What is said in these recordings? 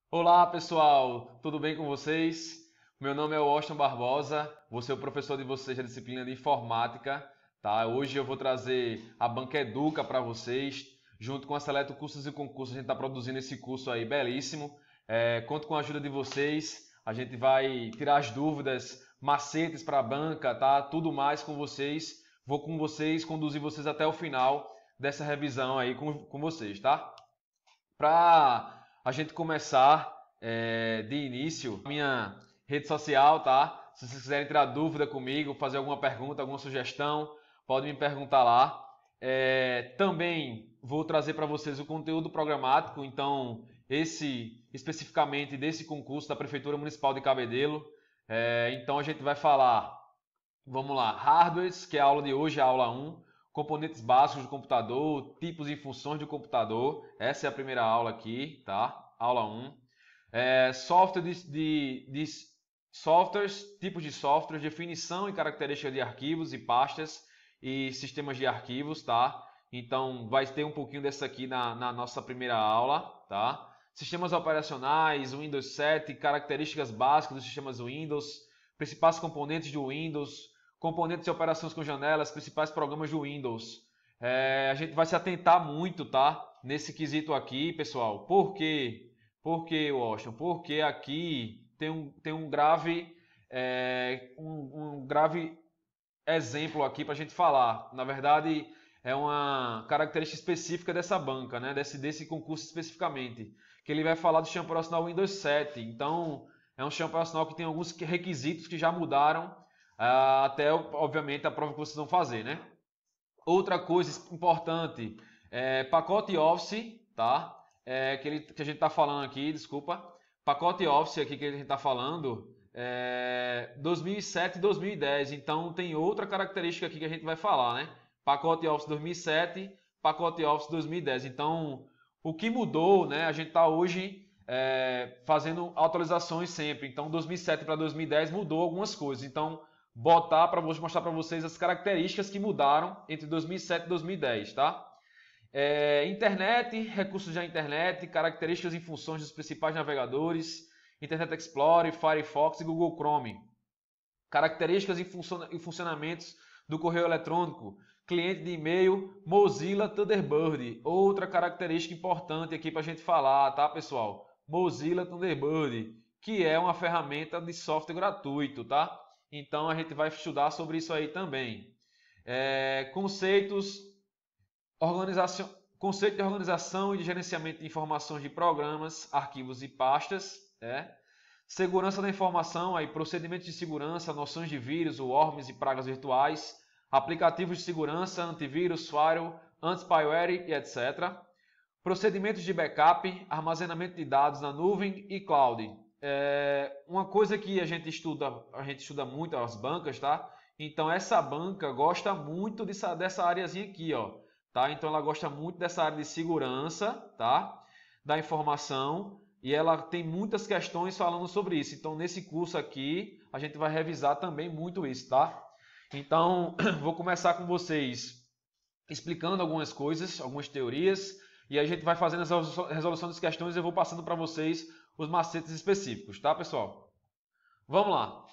Olá pessoal, tudo bem com vocês? Meu nome é Washington Barbosa, vou ser o professor de vocês da disciplina de informática, tá? Hoje eu vou trazer a Banca Educa para vocês, junto com a Seleto Cursos e Concursos. A gente está produzindo esse curso aí belíssimo. Conto com a ajuda de vocês, a gente vai tirar as dúvidas, macetes para a banca, tá? Tudo mais com vocês. Vou com vocês, conduzir vocês até o final dessa revisão aí com vocês, tá? Para a gente começar de início, minha rede social, tá? Se vocês quiserem tirar dúvida comigo, fazer alguma pergunta, alguma sugestão, pode me perguntar lá. Também vou trazer para vocês o conteúdo programático, então esse especificamente desse concurso da Prefeitura Municipal de Cabedelo. Então a gente vai falar, vamos lá, hardwares, que é a aula de hoje, a aula 1, componentes básicos do computador, tipos e funções do computador. Essa é a primeira aula aqui, tá? Aula 1. Software de softwares, tipos de softwares, definição e características de arquivos e pastas e sistemas de arquivos, tá? Então vai ter um pouquinho dessa aqui na nossa primeira aula, tá? Sistemas operacionais, Windows 7, características básicas dos sistemas Windows, principais componentes do Windows, componentes de operações com janelas, principais programas do Windows. A gente vai se atentar muito, tá? Nesse quesito aqui, pessoal. Por quê? Por quê, Washington? Porque aqui tem um grave, um grave exemplo aqui para a gente falar. Na verdade, é uma característica específica dessa banca, né? Desse concurso especificamente. Que ele vai falar do sistema operacional Windows 7. Então, é um sistema operacional que tem alguns requisitos que já mudaram até, obviamente, a prova que vocês vão fazer, né? Outra coisa importante, pacote Office, tá? Que a gente está falando aqui, desculpa. Pacote Office aqui que a gente está falando, 2007 e 2010. Então, tem outra característica aqui que a gente vai falar, né? Pacote Office 2007, pacote Office 2010. Então, o que mudou, né? A gente está hoje fazendo atualizações sempre. Então, 2007 para 2010 mudou algumas coisas. Então, mostrar para vocês as características que mudaram entre 2007 e 2010, tá? Internet, recursos da internet, características e funções dos principais navegadores, Internet Explorer, Firefox e Google Chrome. Características e funcionamentos do correio eletrônico, cliente de e-mail, Mozilla Thunderbird. Outra característica importante aqui para a gente falar, tá, pessoal? Mozilla Thunderbird, que é uma ferramenta de software gratuito, tá? Então a gente vai estudar sobre isso aí também. Conceitos conceito de organização e de gerenciamento de informações de programas, arquivos e pastas. Segurança da informação, aí, procedimentos de segurança, noções de vírus, worms e pragas virtuais, aplicativos de segurança, antivírus, firewall, anti-spyware e etc. Procedimentos de backup, armazenamento de dados na nuvem e cloud. Uma coisa que a gente estuda muito as bancas, tá? Então essa banca gosta muito dessa areazinha aqui, ó. Tá? Então ela gosta muito dessa área de segurança, tá? Da informação, e ela tem muitas questões falando sobre isso. Então nesse curso aqui a gente vai revisar também muito isso, tá? Então vou começar com vocês explicando algumas coisas, algumas teorias, e a gente vai fazendo a resolução das questões e eu vou passando para vocês os macetes específicos, tá, pessoal? Vamos lá.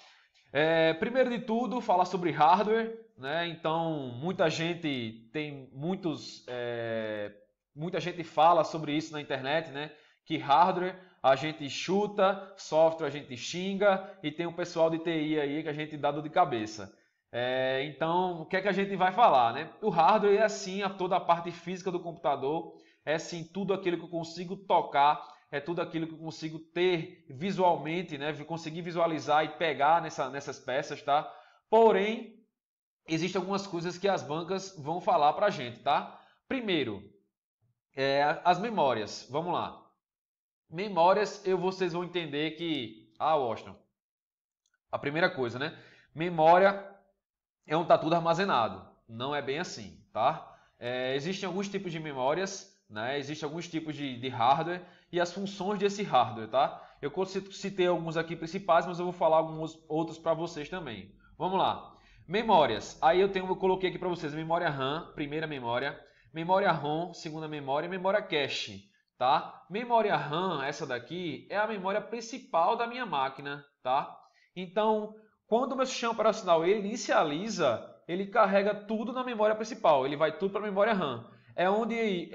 Primeiro de tudo, falar sobre hardware, né? Então, muita gente fala sobre isso na internet, né? Que hardware a gente chuta, software a gente xinga e tem um pessoal de TI aí que a gente dá dor de cabeça. Então, o que é que a gente vai falar, né? O hardware é assim toda a parte física do computador, é sim tudo aquilo que eu consigo tocar, é tudo aquilo que eu consigo ter visualmente, né? Conseguir visualizar e pegar nessas peças, tá? Porém, existem algumas coisas que as bancas vão falar para a gente, tá? Primeiro, as memórias. Vamos lá. Memórias, vocês vão entender que... Washington. A primeira coisa, né? Memória é onde está tudo armazenado. Não é bem assim, tá? Existem alguns tipos de memórias, né? Existem alguns tipos de hardware e as funções desse hardware, tá? Eu citei alguns aqui principais, mas eu vou falar alguns outros para vocês também. Vamos lá. Memórias. Aí eu coloquei aqui para vocês memória RAM, primeira memória ROM, segunda memória e memória cache, tá? Memória RAM, essa daqui, é a memória principal da minha máquina, tá? Então, quando o meu sistema operacional ele inicializa, ele carrega tudo na memória principal, ele vai tudo para a memória RAM. É onde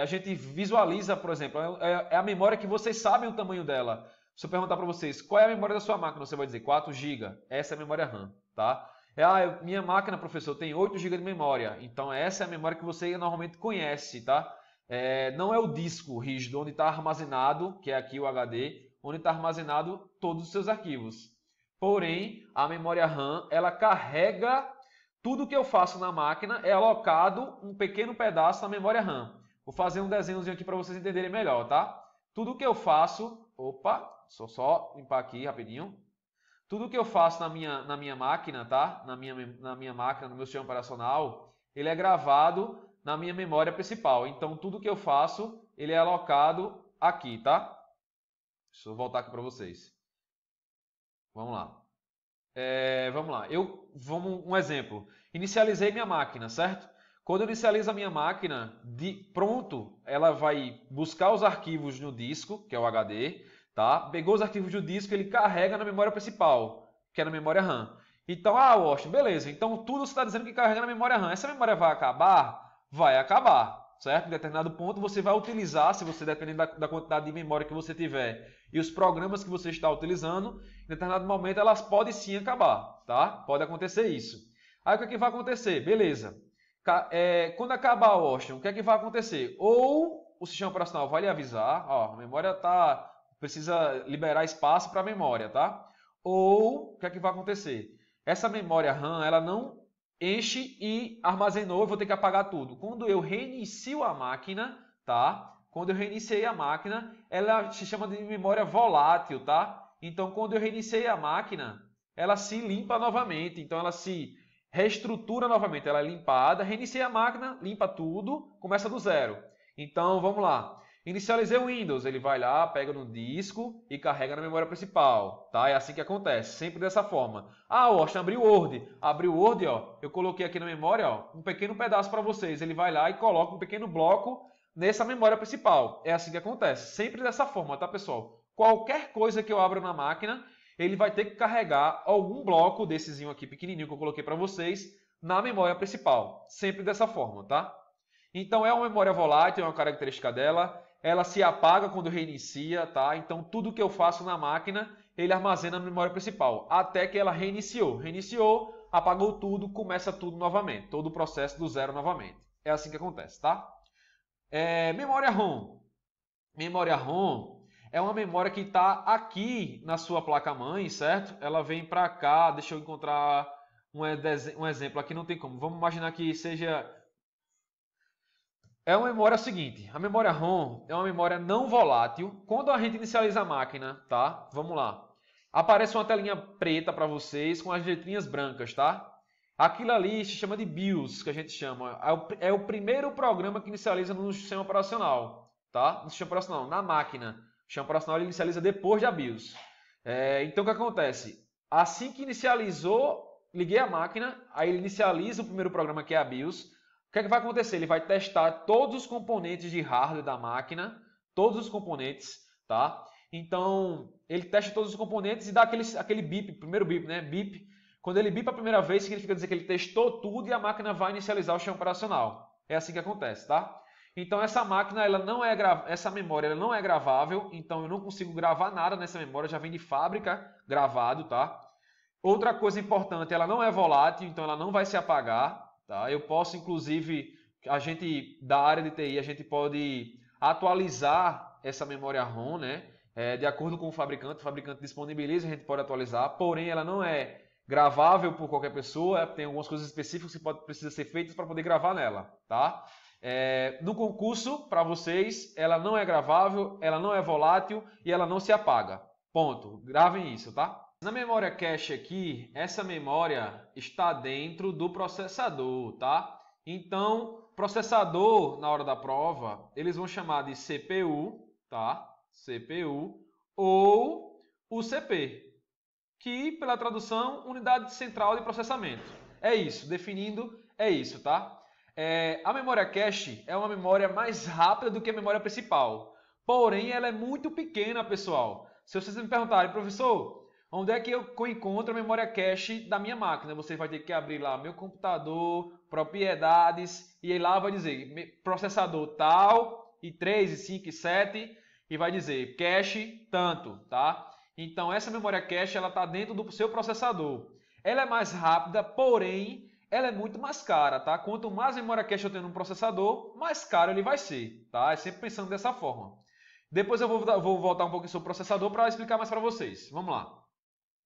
a gente visualiza, por exemplo, é a memória que vocês sabem o tamanho dela. Se eu perguntar para vocês, qual é a memória da sua máquina, você vai dizer 4 GB. Essa é a memória RAM, tá? Minha máquina, professor, tem 8 GB de memória. Então, essa é a memória que você normalmente conhece, tá? Não é o disco rígido onde está armazenado, que é aqui o HD, onde está armazenado todos os seus arquivos. Porém, a memória RAM, ela carrega tudo que eu faço na máquina, é alocado um pequeno pedaço na memória RAM. Vou fazer um desenhozinho aqui para vocês entenderem melhor, tá? Tudo que eu faço... Opa, só limpar aqui rapidinho. Tudo que eu faço na minha máquina, tá? Na minha máquina, no meu sistema operacional, ele é gravado na minha memória principal. Então, tudo que eu faço, ele é alocado aqui, tá? Deixa eu voltar aqui para vocês. Vamos lá. Vamos lá. Um exemplo. Inicializei minha máquina, certo? Quando eu inicializo a minha máquina, pronto, ela vai buscar os arquivos no disco, que é o HD, tá? Pegou os arquivos do disco, ele carrega na memória principal, que é na memória RAM. Então, Washington, beleza. Então, tudo você está dizendo que carrega na memória RAM. Essa memória vai acabar? Vai acabar, certo? Em determinado ponto, você vai utilizar, se você dependendo da quantidade de memória que você tiver e os programas que você está utilizando, em determinado momento, elas podem sim acabar, tá? Pode acontecer isso. Aí, o que é que vai acontecer? Beleza. Quando acabar a Washington, o que é que vai acontecer? Ou o sistema operacional vai lhe avisar, ó, a memória precisa liberar espaço para a memória, tá? Ou o que é que vai acontecer? Essa memória RAM, ela não enche e armazenou, eu vou ter que apagar tudo. Quando eu reinicio a máquina, tá? Quando eu reiniciei a máquina, ela se chama de memória volátil, tá? Então, quando eu reiniciei a máquina, ela se limpa novamente. Então, ela se reestrutura novamente. Ela é limpada, reiniciei a máquina, limpa tudo, começa do zero. Então, vamos lá. Inicializei o Windows, ele vai lá, pega no disco e carrega na memória principal, tá? É assim que acontece, sempre dessa forma. Washington, abriu o Word. Abriu o Word, ó, eu coloquei aqui na memória, ó, um pequeno pedaço para vocês. Ele vai lá e coloca um pequeno bloco nessa memória principal. É assim que acontece, sempre dessa forma, tá, pessoal? Qualquer coisa que eu abra na máquina, ele vai ter que carregar algum bloco dessezinho aqui pequenininho que eu coloquei para vocês na memória principal. Sempre dessa forma, tá? Então, é uma memória volátil, é uma característica dela. Ela se apaga quando reinicia, tá? Então, tudo que eu faço na máquina, ele armazena na memória principal, até que ela reiniciou. Reiniciou, apagou tudo, começa tudo novamente. Todo o processo do zero novamente. É assim que acontece, tá? Memória ROM. Memória ROM é uma memória que está aqui na sua placa-mãe, certo? Ela vem para cá, deixa eu encontrar um exemplo. Aqui não tem como. Vamos imaginar que seja... É uma memória seguinte, a memória ROM é uma memória não volátil. Quando a gente inicializa a máquina, tá? Vamos lá. Aparece uma telinha preta para vocês com as letrinhas brancas, tá? Aquilo ali se chama de BIOS, que a gente chama. É o primeiro programa que inicializa no sistema operacional, tá? No sistema operacional, na máquina. O sistema operacional ele inicializa depois da BIOS. Então, o que acontece? Assim que inicializou, liguei a máquina, aí ele inicializa o primeiro programa que é a BIOS. O que é que vai acontecer? Ele vai testar todos os componentes de hardware da máquina, todos os componentes, tá? Então, ele testa todos os componentes e dá aquele bip, primeiro bip, né? Bip. Quando ele bipa a primeira vez, significa dizer que ele testou tudo e a máquina vai inicializar o sistema operacional. É assim que acontece, tá? Então, essa máquina, essa memória ela não é gravável, então eu não consigo gravar nada nessa memória, já vem de fábrica gravado, tá? Outra coisa importante, ela não é volátil, então ela não vai se apagar. Tá? Eu posso, inclusive, a gente da área de TI, a gente pode atualizar essa memória ROM, né? De acordo com o fabricante disponibiliza, a gente pode atualizar, porém ela não é gravável por qualquer pessoa, tem algumas coisas específicas que precisam ser feitas para poder gravar nela. Tá? No concurso, para vocês, ela não é gravável, ela não é volátil e ela não se apaga. Ponto. Gravem isso, tá? Na memória cache aqui, essa memória está dentro do processador, tá? Então, processador, na hora da prova, eles vão chamar de CPU, tá? CPU ou UCP, que pela tradução, Unidade Central de Processamento. É isso, definindo, é isso, tá? A memória cache é uma memória mais rápida do que a memória principal. Porém, ela é muito pequena, pessoal. Se vocês me perguntarem, professor, onde é que eu encontro a memória cache da minha máquina? Você vai ter que abrir lá meu computador, propriedades, e aí lá vai dizer processador tal, e 3, e 5, e 7, e vai dizer cache tanto, tá? Então, essa memória cache, ela está dentro do seu processador. Ela é mais rápida, porém, ela é muito mais cara, tá? Quanto mais memória cache eu tenho no processador, mais caro ele vai ser, tá? É sempre pensando dessa forma. Depois eu vou voltar um pouquinho sobre o processador para explicar mais para vocês. Vamos lá.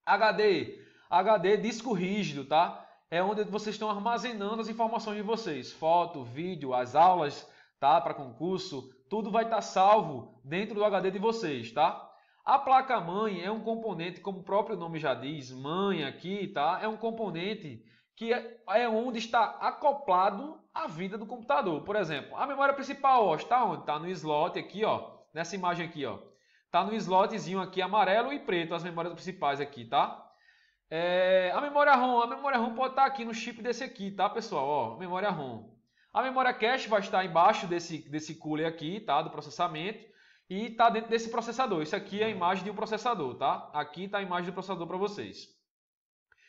HD, disco rígido, tá? É onde vocês estão armazenando as informações de vocês. Foto, vídeo, as aulas, tá? Para concurso, tudo vai estar salvo dentro do HD de vocês, tá? A placa-mãe é um componente, como o próprio nome já diz, mãe aqui, tá? É um componente que é onde está acoplado a vida do computador. Por exemplo, a memória principal, ó, está onde? Está no slot aqui, ó. Nessa imagem aqui, ó. Tá no slotzinho aqui amarelo e preto, as memórias principais aqui, tá? A memória ROM pode estar aqui no chip desse aqui, tá, pessoal? Ó, memória ROM. A memória cache vai estar embaixo desse cooler aqui, tá? Do processamento. E está dentro desse processador. Isso aqui é a imagem de um processador, tá? Aqui está a imagem do processador para vocês.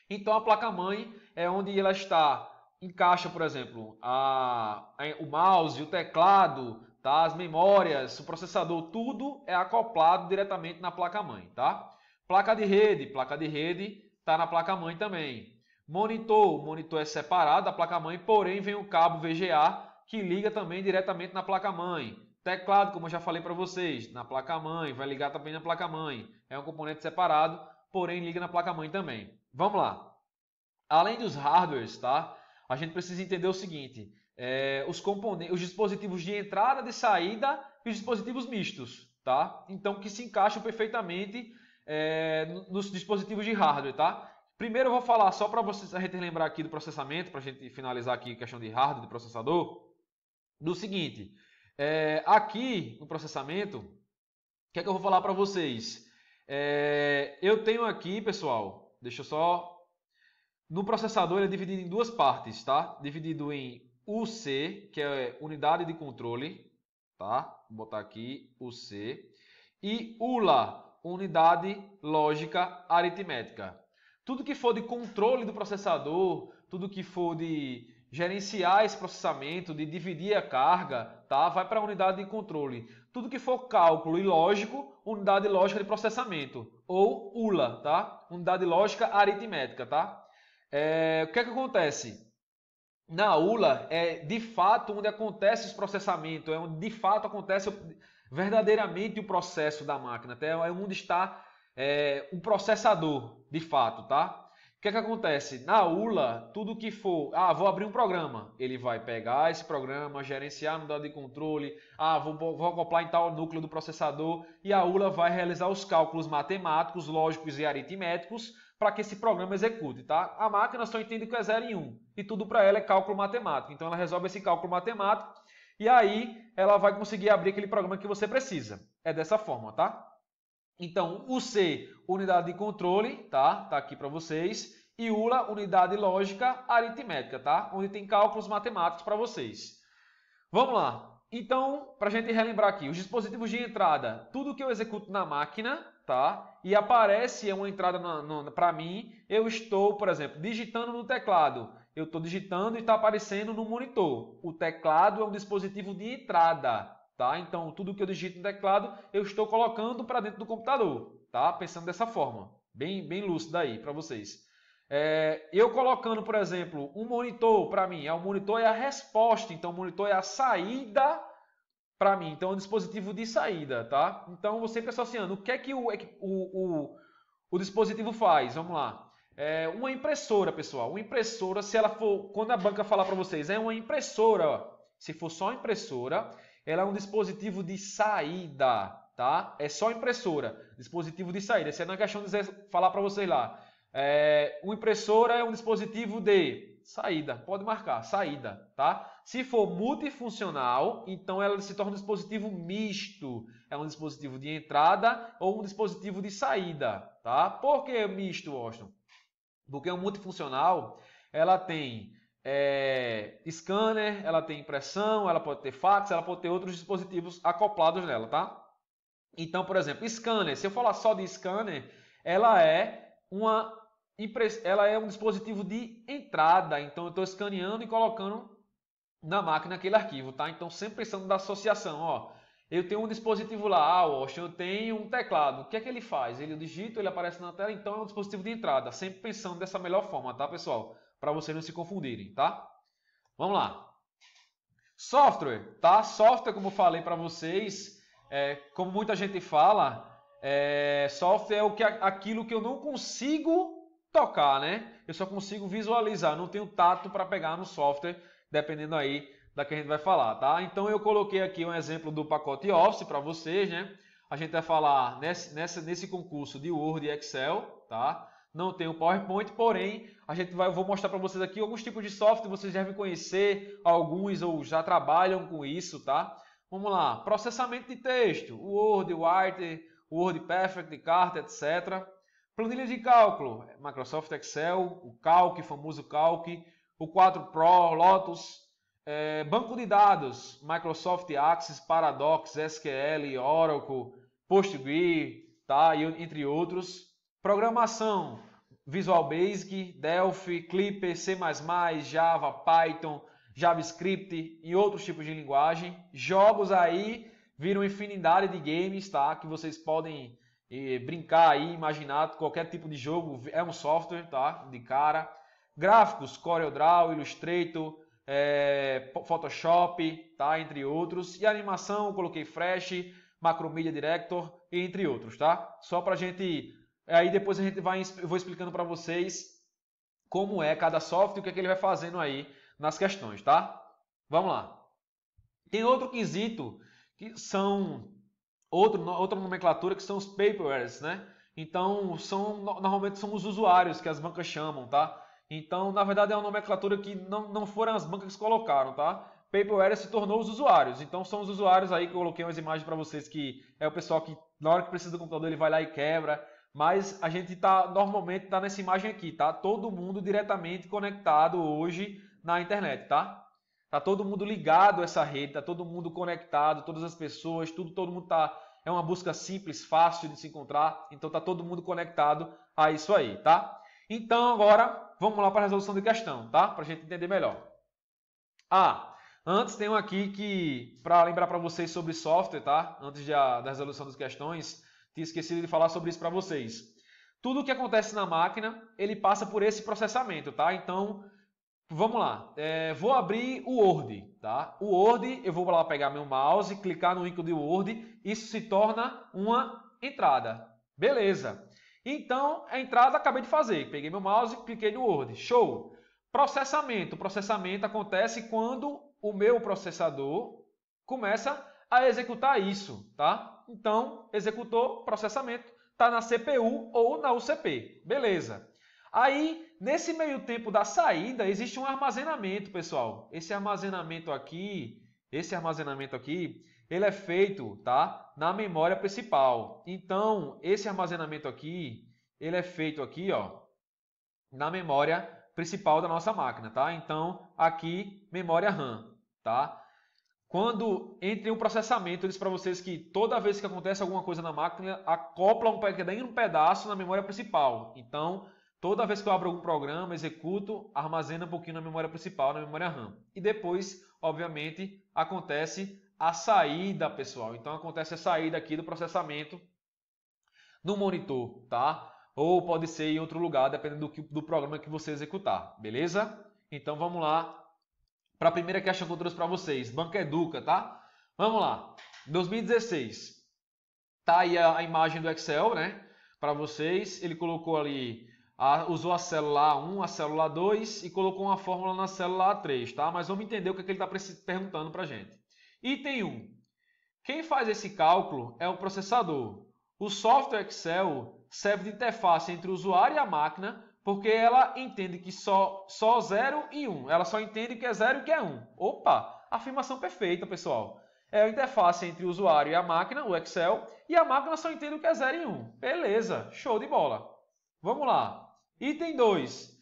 Então a placa-mãe é onde ela está, encaixa, por exemplo, o mouse, o teclado, tá? As memórias, o processador, tudo é acoplado diretamente na placa-mãe, tá? Placa de rede está na placa-mãe também. Monitor é separado da placa-mãe, porém vem o cabo VGA que liga também diretamente na placa-mãe. Teclado, como eu já falei para vocês, na placa-mãe, vai ligar também na placa-mãe. É um componente separado, porém liga na placa-mãe também. Vamos lá. Além dos hardwares, tá? A gente precisa entender o seguinte: os dispositivos de entrada, de saída e os dispositivos mistos, tá? Então que se encaixam perfeitamente nos dispositivos de hardware, tá? Primeiro eu vou falar só para vocês a gente lembrar aqui do processamento, para a gente finalizar aqui a questão de hardware, de processador, do seguinte. Aqui no processamento, o que é que eu vou falar para vocês? Eu tenho aqui, pessoal, deixa eu só... No processador ele é dividido em duas partes, tá? Dividido em UC, que é unidade de controle, tá? Vou botar aqui UC. E ULA, unidade lógica aritmética. Tudo que for de controle do processador, tudo que for de gerenciar esse processamento, de dividir a carga, tá? Vai para a unidade de controle. Tudo que for cálculo e lógico, unidade lógica de processamento, ou ULA, tá? Unidade lógica aritmética, tá? O que é que acontece? Na ULA é de fato onde acontece esse processamento, é onde de fato acontece verdadeiramente o processo da máquina, tá? É onde está o processador, de fato, tá? O que é que acontece? Na ULA, tudo que for... vou abrir um programa. Ele vai pegar esse programa, gerenciar no dado de controle. Vou acoplar em tal núcleo do processador. E a ULA vai realizar os cálculos matemáticos, lógicos e aritméticos para que esse programa execute, tá? A máquina só entende que é 0 e 1. E tudo para ela é cálculo matemático. Então ela resolve esse cálculo matemático e aí ela vai conseguir abrir aquele programa que você precisa. É dessa forma, tá? Então, UC, unidade de controle, tá? Tá aqui para vocês. E ULA, unidade lógica aritmética, tá? Onde tem cálculos matemáticos para vocês. Vamos lá. Então, para a gente relembrar aqui, os dispositivos de entrada, tudo que eu executo na máquina, tá? E aparece uma entrada para mim, eu estou, por exemplo, digitando no teclado. Eu estou digitando e está aparecendo no monitor. O teclado é um dispositivo de entrada. Tá? Então, tudo que eu digito no teclado, eu estou colocando para dentro do computador. Tá? Pensando dessa forma. Bem lúcido aí para vocês. Eu colocando, por exemplo, um monitor para mim. O monitor é a resposta. Então, o monitor é a saída para mim. Então, é um dispositivo de saída. Tá? Então, você sempre associando. O que é que o dispositivo faz? Vamos lá. Uma impressora, pessoal. Uma impressora, se ela for... Quando a banca falar para vocês, é uma impressora. Ó. Se for só impressora... Ela é um dispositivo de saída, tá? É só impressora, dispositivo de saída. Essa não é questão de falar para vocês lá. Uma impressora é um dispositivo de saída, pode marcar, saída, tá? Se for multifuncional, então ela se torna um dispositivo misto. É um dispositivo de entrada ou um dispositivo de saída, tá? Por que misto, Austin? Porque um multifuncional, ela tem... scanner, ela tem impressão, ela pode ter fax, ela pode ter outros dispositivos acoplados nela, tá? Então, por exemplo, scanner, se eu falar só de scanner, ela é um dispositivo de entrada. Então, eu estou escaneando e colocando na máquina aquele arquivo, tá? Então, sempre pensando da associação, ó. Eu tenho um dispositivo lá, Washington, eu tenho um teclado. O que é que ele faz? Ele digita, ele aparece na tela, então é um dispositivo de entrada. Sempre pensando dessa melhor forma, tá, pessoal? Para vocês não se confundirem, tá? Vamos lá. Software, tá? Software, como eu falei para vocês, como muita gente fala, software é aquilo que eu não consigo tocar, né? Eu só consigo visualizar, não tenho tato para pegar no software, dependendo aí da que a gente vai falar, tá? Então eu coloquei aqui um exemplo do pacote Office para vocês, né? A gente vai falar nesse concurso de Word e Excel, tá? Não tem o PowerPoint, porém, eu vou mostrar para vocês aqui alguns tipos de software, vocês devem conhecer, alguns ou já trabalham com isso, tá? Vamos lá, processamento de texto, Word, Writer, Word Perfect, Carta, etc. Planilha de cálculo, Microsoft Excel, o Calc, famoso Calc, o 4 Pro, Lotus, banco de dados, Microsoft Access, Paradox, SQL, Oracle, PostgreSQL, tá? Entre outros. Programação, Visual Basic, Delphi, Clipper, C++, Java, Python, JavaScript e outros tipos de linguagem. Jogos aí viram infinidade de games, tá? Que vocês podem brincar aí, imaginar qualquer tipo de jogo, é um software, tá? De cara. Gráficos, CorelDRAW, Illustrator, Photoshop, tá? Entre outros. E animação, eu coloquei Flash, Macromedia Director, entre outros, tá? Só pra gente... Aí depois eu vou explicando para vocês como é cada software e o que é que ele vai fazendo aí nas questões, tá? Vamos lá. Tem outro quesito que são outra nomenclatura que são os paperwares, né? Então normalmente são os usuários que as bancas chamam, tá? Então na verdade é uma nomenclatura que não foram as bancas que colocaram, tá? Paperware se tornou os usuários. Então são os usuários aí que eu coloquei umas imagens para vocês que é o pessoal que na hora que precisa do computador ele vai lá e quebra. Mas a gente normalmente tá nessa imagem aqui, tá? Todo mundo diretamente conectado hoje na internet, tá? Tá todo mundo ligado a essa rede, tá todo mundo conectado, todas as pessoas, todo mundo tá... É uma busca simples, fácil de se encontrar, então tá todo mundo conectado a isso aí, tá? Então agora vamos lá para a resolução de questão, tá? Para a gente entender melhor. Antes tem um aqui que, para lembrar para vocês sobre software, tá? Antes da resolução das questões... Tinha esquecido de falar sobre isso para vocês. Tudo o que acontece na máquina, ele passa por esse processamento, tá? Então, vamos lá. Vou abrir o Word, tá? O Word, eu vou lá pegar meu mouse, clicar no ícone do Word, isso se torna uma entrada. Beleza. Então, a entrada acabei de fazer. Peguei meu mouse, cliquei no Word. Show. Processamento. O processamento acontece quando o meu processador começa a executar isso, tá? Então, executou, processamento, está na CPU ou na UCP. Beleza. Aí, nesse meio tempo da saída, existe um armazenamento, pessoal. Esse armazenamento aqui, ele é feito, tá? Na memória principal. Então, esse armazenamento aqui, ele é feito aqui, ó, na memória principal da nossa máquina, tá? Então, aqui, memória RAM, tá? Quando entre um processamento, eu disse para vocês que toda vez que acontece alguma coisa na máquina, acopla um pedaço na memória principal. Então, toda vez que eu abro algum programa, executo, armazena um pouquinho na memória principal, na memória RAM. E depois, obviamente, acontece a saída, pessoal. Então, acontece a saída aqui do processamento no monitor, tá? Ou pode ser em outro lugar, dependendo do programa que você executar, beleza? Então, vamos lá. Para a primeira questão que eu trouxe para vocês, Banca Educa, tá? Vamos lá. 2016. Tá aí a imagem do Excel, né? Para vocês, ele colocou ali, usou a célula A1, a célula A2 e colocou uma fórmula na célula A3, tá? Mas vamos entender o que ele está perguntando para a gente. Item 1. Quem faz esse cálculo é o processador. O software Excel serve de interface entre o usuário e a máquina, porque ela entende que só 0 e 1. Ela só entende que é 0 e que é 1. Opa! Afirmação perfeita, pessoal. É a interface entre o usuário e a máquina, o Excel, e a máquina só entende o que é 0 e 1. Beleza, show de bola. Vamos lá. Item 2.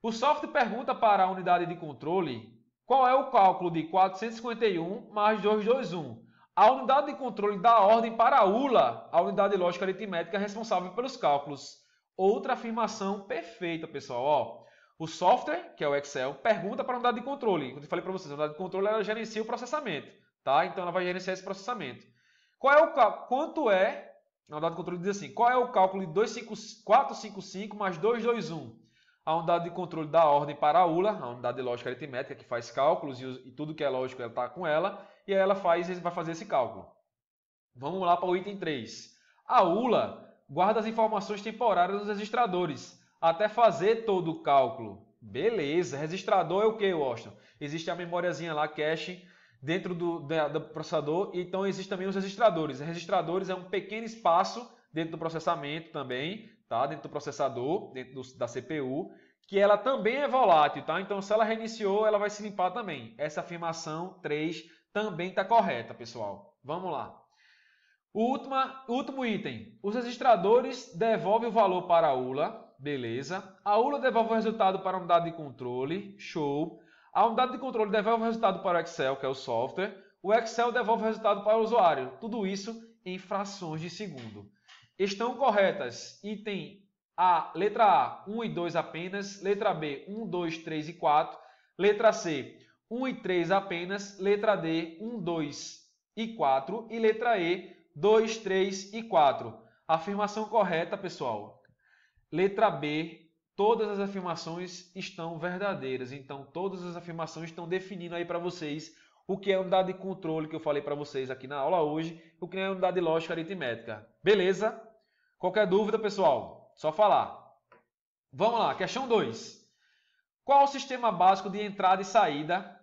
O software pergunta para a unidade de controle qual é o cálculo de 451 mais 221. A unidade de controle dá ordem para a ULA, a unidade lógica aritmética responsável pelos cálculos. Outra afirmação perfeita, pessoal. Ó, o software, que é o Excel, pergunta para a unidade de controle. Como eu falei para vocês, a unidade de controle ela gerencia o processamento, tá? Então ela vai gerenciar esse processamento. Qual é o cálculo? Quanto é? A unidade de controle diz assim: qual é o cálculo de 455 mais 221? A unidade de controle dá ordem para a ULA, a unidade de lógica aritmética, que faz cálculos e tudo que é lógico ela está com ela, e aí ela vai fazer esse cálculo. Vamos lá para o item 3. A ULA guarda as informações temporárias dos registradores até fazer todo o cálculo. Beleza, registrador é o que, Washington? Existe a memóriazinha lá, cache, dentro do processador, então existem também os registradores. Registradores é um pequeno espaço dentro do processamento também, tá? Dentro do processador, dentro da CPU, que ela também é volátil, tá? Então, se ela reiniciou, ela vai se limpar também. Essa afirmação 3 também está correta, pessoal. Vamos lá. O último item. Os registradores devolvem o valor para a ULA, beleza. A ULA devolve o resultado para a unidade de controle, show. A unidade de controle devolve o resultado para o Excel, que é o software. O Excel devolve o resultado para o usuário. Tudo isso em frações de segundo. Estão corretas item A, letra A, 1 e 2 apenas. Letra B, 1, 2, 3 e 4. Letra C, 1 e 3 apenas. Letra D, 1, 2 e 4. E letra E, 2, 3 e 4. Afirmação correta, pessoal. Letra B, todas as afirmações estão verdadeiras. Então, todas as afirmações estão definindo aí para vocês o que é a unidade de controle que eu falei para vocês aqui na aula hoje, o que é a unidade de lógica aritmética. Beleza? Qualquer dúvida, pessoal? Só falar. Vamos lá, questão 2. Qual o sistema básico de entrada e saída,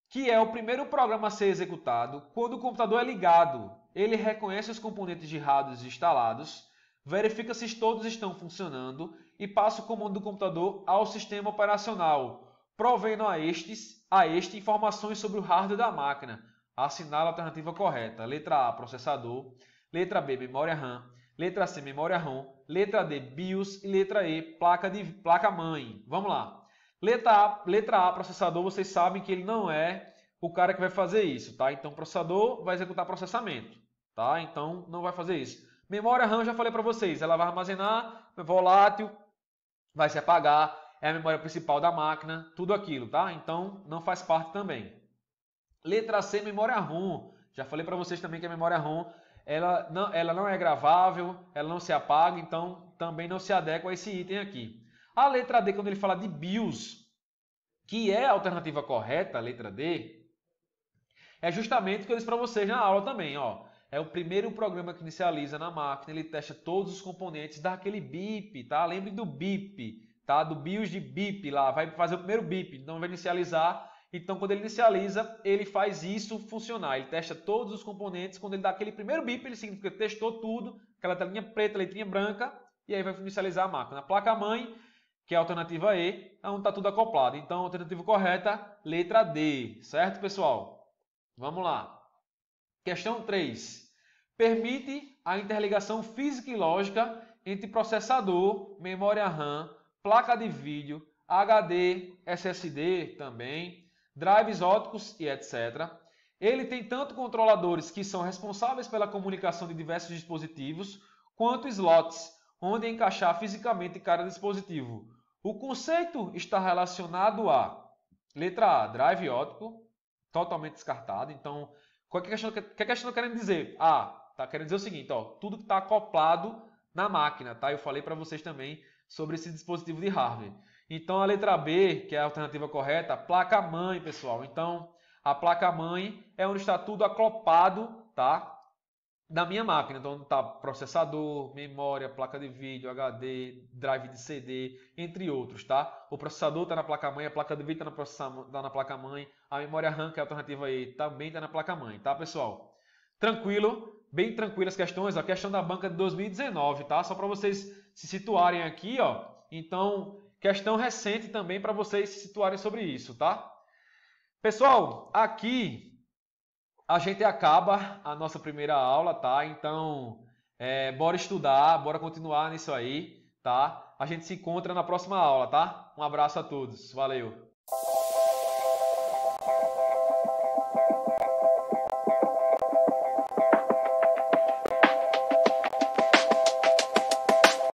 que é o primeiro programa a ser executado quando o computador é ligado? Ele reconhece os componentes de hardware instalados, verifica se todos estão funcionando e passa o comando do computador ao sistema operacional, provendo a este informações sobre o hardware da máquina. Assinala a alternativa correta. Letra A, processador. Letra B, memória RAM. Letra C, memória ROM. Letra D, BIOS. E letra E, placa-mãe. Vamos lá. Letra A, processador, vocês sabem que ele não é o cara que vai fazer isso, tá? Então, o processador vai executar processamento, tá? Então, não vai fazer isso. Memória RAM, já falei para vocês, ela vai armazenar, é volátil, vai se apagar, é a memória principal da máquina, tudo aquilo, tá? Então, não faz parte também. Letra C, memória ROM. Já falei para vocês também que a memória ROM, ela não é gravável, ela não se apaga, então também não se adequa a esse item aqui. A letra D, quando ele fala de BIOS, que é a alternativa correta, a letra D, é justamente o que eu disse para vocês na aula também, ó. É o primeiro programa que inicializa na máquina, ele testa todos os componentes, dá aquele bip, tá? Lembre do bip, tá? Do BIOS de bip lá, vai fazer o primeiro bip, então vai inicializar. Então, quando ele inicializa, ele faz isso funcionar. Ele testa todos os componentes, quando ele dá aquele primeiro bip, ele significa que testou tudo, aquela telinha preta, letrinha branca, e aí vai inicializar a máquina. A placa-mãe, que é a alternativa E, é onde está tudo acoplado. Então, a alternativa correta, letra D, certo, pessoal? Vamos lá. Questão 3. Permite a interligação física e lógica entre processador, memória RAM, placa de vídeo, HD, SSD também, drives ópticos e etc. Ele tem tanto controladores que são responsáveis pela comunicação de diversos dispositivos, quanto slots, onde encaixar fisicamente cada dispositivo. O conceito está relacionado a letra A, drive óptico, totalmente descartado. Então, o que a questão está querendo dizer? Está querendo dizer o seguinte, ó, tudo que está acoplado na máquina, tá? Eu falei para vocês também sobre esse dispositivo de hardware. Então, a letra B, que é a alternativa correta, placa-mãe, pessoal. Então, a placa-mãe é onde está tudo acoplado, tá? Da minha máquina. Então, está processador, memória, placa de vídeo, HD, drive de CD, entre outros, tá? O processador está na placa-mãe, a placa de vídeo está na placa-mãe, a memória RAM, que é a alternativa E, também está na placa-mãe, tá, pessoal? Tranquilo, bem tranquilas as questões. A questão da banca de 2019, tá? Só para vocês se situarem aqui, ó. Então, questão recente também para vocês se situarem sobre isso, tá? Pessoal, aqui a gente acaba a nossa primeira aula, tá? Então, bora estudar, bora continuar nisso aí, tá? A gente se encontra na próxima aula, tá? Um abraço a todos, valeu!